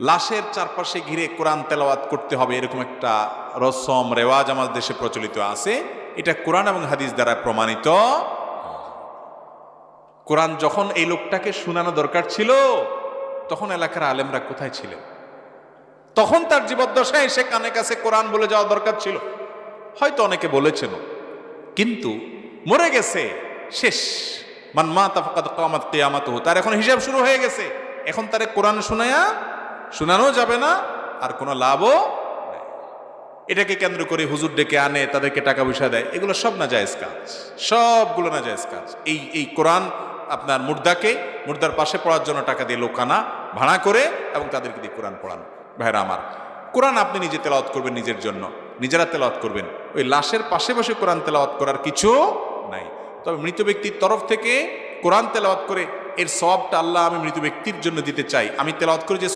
লাশের চারপাশে ঘিরে কোরআন তেলাওয়াত করতে হবে এরকম একটা রসম রেওয়াজ আমাদের দেশে প্রচলিত আছে। এটা কোরআন এবং হাদিস দ্বারা প্রমাণিত। কোরআন যখন এই লোকটাকে শোনানো দরকার ছিল তখন এলাকার আলেমরা কোথায় ছিলেন? তখন তার জীবদ্দশায় সে কানে কাছে কোরআন বলে যাওয়া দরকার ছিল। হয়তো অনেকে বলেছেন, কিন্তু মরে গেছে, শেষ। মান মাতা ফাকাদ কামাত কিয়ামাতুহু, তার এখন হিসাব শুরু হয়ে গেছে। এখন তারে কোরআন শোনানো যাবে না, আর কোনো লাভও নাই। এটাকে কেন্দ্র করে হুজুর ডেকে আনে, তাদেরকে টাকা পয়সা দেয়, এগুলো সব নাজায়েজ কাজ, সবগুলো নাজায়েজ কাজ। এই কোরআন আপনার মুর্দার পাশে পড়ার জন্য টাকা দিয়ে লোক আনা, ভাড়া করে, এবং তাদেরকে দিয়ে কোরআন পড়ানো। ভাইরা আমার, কোরআন আপনি নিজে তেলাওয়াত করবেন, নিজের জন্য নিজেরা তেলাওয়াত করবেন। ওই লাশের পাশে বসে কোরআন তেলাওয়াত করার কিছু নাই। তবে মৃত ব্যক্তির তরফ থেকে কোরআন তেলাওয়াত করে এর সওয়াবটা আল্লাহ আমি মৃত ব্যক্তির জন্য দিতে চাই। আমি তেলাওয়াত করে যে